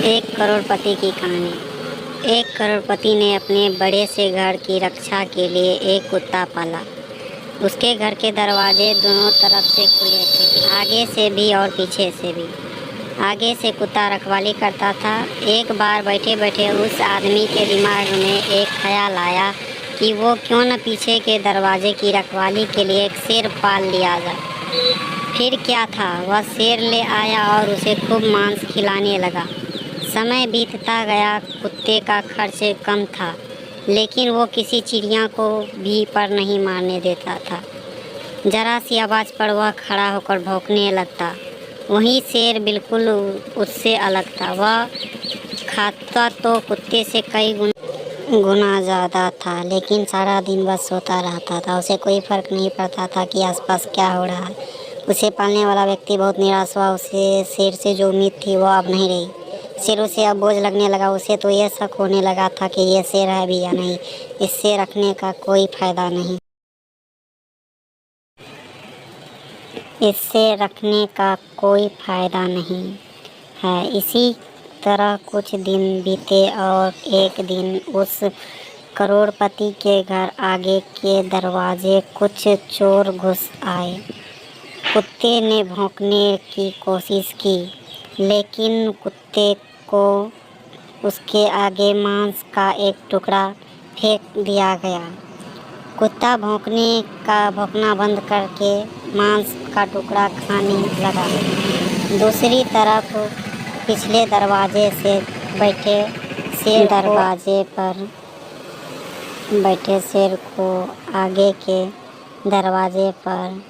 एक करोड़पति की कहानी। एक करोड़पति ने अपने बड़े से घर की रक्षा के लिए एक कुत्ता पाला। उसके घर के दरवाजे दोनों तरफ से खुले थे, आगे से भी और पीछे से भी। आगे से कुत्ता रखवाली करता था। एक बार बैठे बैठे उस आदमी के दिमाग में एक ख्याल आया कि वो क्यों न पीछे के दरवाजे की रखवाली के लिए एक शेर पाल लिया जाए। फिर क्या था, वह शेर ले आया और उसे खूब मांस खिलाने लगा। समय बीतता गया, कुत्ते का खर्च कम था, लेकिन वो किसी चिड़िया को भी पर नहीं मारने देता था। जरा सी आवाज़ पर वह खड़ा होकर भौंकने लगता। वहीं शेर बिल्कुल उससे अलग था। वह खाता तो कुत्ते से कई गुना ज़्यादा था, लेकिन सारा दिन बस सोता रहता था। उसे कोई फ़र्क नहीं पड़ता था कि आसपास क्या हो रहा है। उसे पालने वाला व्यक्ति बहुत निराश हुआ। उसे शेर से जो उम्मीद थी वो अब नहीं रही। शेर उसे अब बोझ लगने लगा। उसे तो यह शक होने लगा था कि यह शेर है भी या नहीं। इससे रखने का कोई फ़ायदा नहीं। इससे रखने का कोई फ़ायदा नहीं है। इसी तरह कुछ दिन बीते और एक दिन उस करोड़पति के घर आगे के दरवाजे कुछ चोर घुस आए। कुत्ते ने भौंकने की कोशिश की, लेकिन कुत्ते को उसके आगे मांस का एक टुकड़ा फेंक दिया गया। कुत्ता भौंकना बंद करके मांस का टुकड़ा खाने लगा। दूसरी तरफ पिछले दरवाजे से बैठे शेर को आगे के दरवाजे पर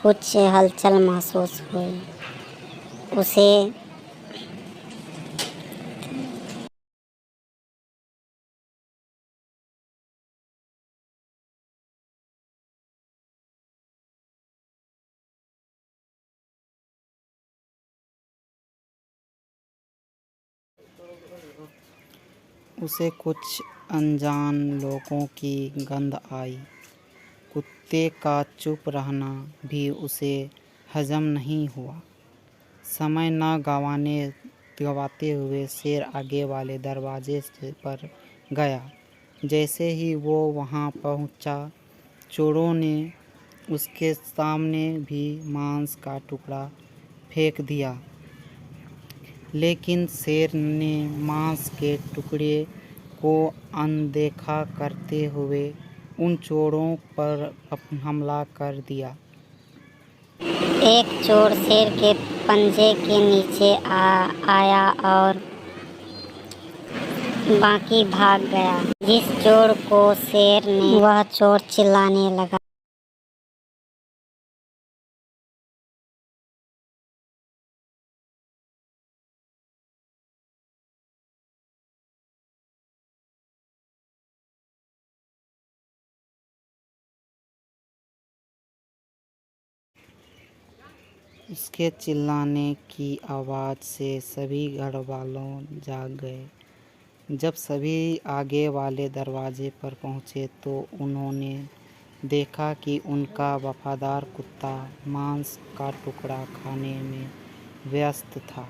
कुछ हलचल महसूस हुई। उसे कुछ अनजान लोगों की गंध आई। कुत्ते का चुप रहना भी उसे हजम नहीं हुआ। समय न गवाते हुए शेर आगे वाले दरवाजे पर गया। जैसे ही वो वहां पहुंचा, चोरों ने उसके सामने भी मांस का टुकड़ा फेंक दिया, लेकिन शेर ने मांस के टुकड़े को अनदेखा करते हुए उन चोरों पर हमला कर दिया। एक चोर शेर के पंजे के नीचे आया और बाकी भाग गया। जिस चोर को शेर ने वह चोर चिल्लाने लगा। उसके चिल्लाने की आवाज़ से सभी घरवालों जाग गए। जब सभी आगे वाले दरवाजे पर पहुँचे तो उन्होंने देखा कि उनका वफादार कुत्ता मांस का टुकड़ा खाने में व्यस्त था,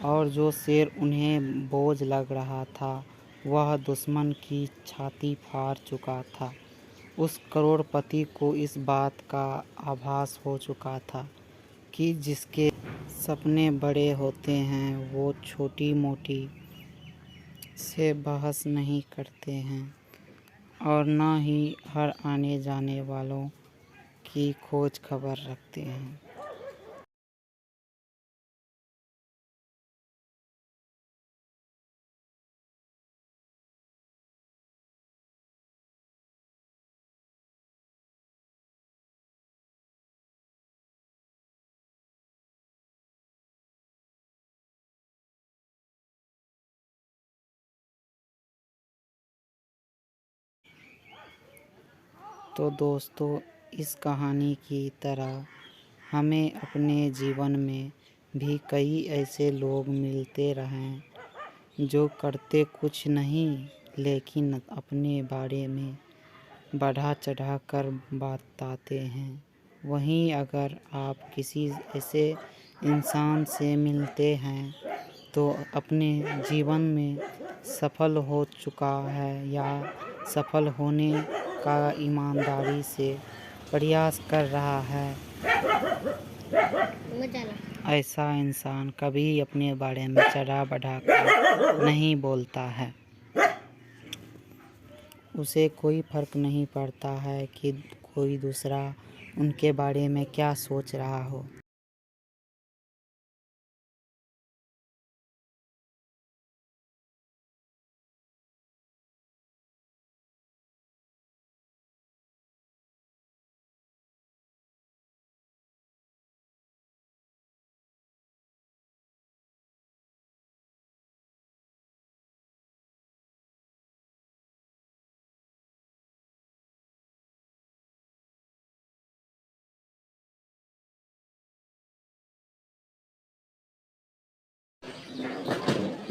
और जो शेर उन्हें बोझ लग रहा था वह दुश्मन की छाती फाड़ चुका था। उस करोड़पति को इस बात का आभास हो चुका था कि जिसके सपने बड़े होते हैं वो छोटी मोटी से बहस नहीं करते हैं और न ही हर आने जाने वालों की खोज खबर रखते हैं। तो दोस्तों, इस कहानी की तरह हमें अपने जीवन में भी कई ऐसे लोग मिलते रहें जो करते कुछ नहीं, लेकिन अपने बारे में बढ़ा चढ़ा कर बताते हैं। वहीं अगर आप किसी ऐसे इंसान से मिलते हैं तो अपने जीवन में सफल हो चुका है या सफल होने का ईमानदारी से प्रयास कर रहा है, ऐसा इंसान कभी अपने बारे में चढ़ा बढ़ा कर नहीं बोलता है। उसे कोई फर्क नहीं पड़ता है कि कोई दूसरा उनके बारे में क्या सोच रहा हो।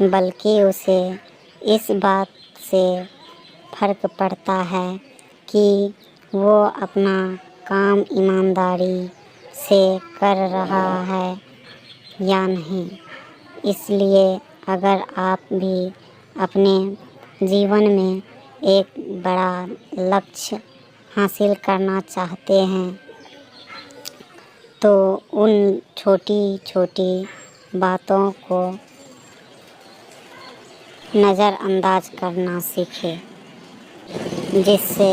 बल्कि उसे इस बात से फर्क पड़ता है कि वो अपना काम ईमानदारी से कर रहा है या नहीं। इसलिए अगर आप भी अपने जीवन में एक बड़ा लक्ष्य हासिल करना चाहते हैं तो उन छोटी छोटी बातों को नज़रअंदाज करना सीखें, जिससे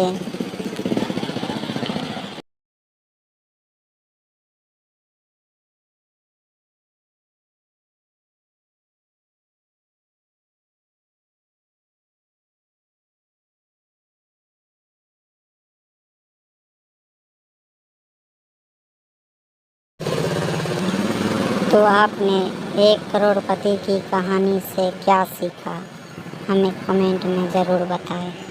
तो आपने एक करोड़पति की कहानी से क्या सीखा, हमें कमेंट में ज़रूर बताएं।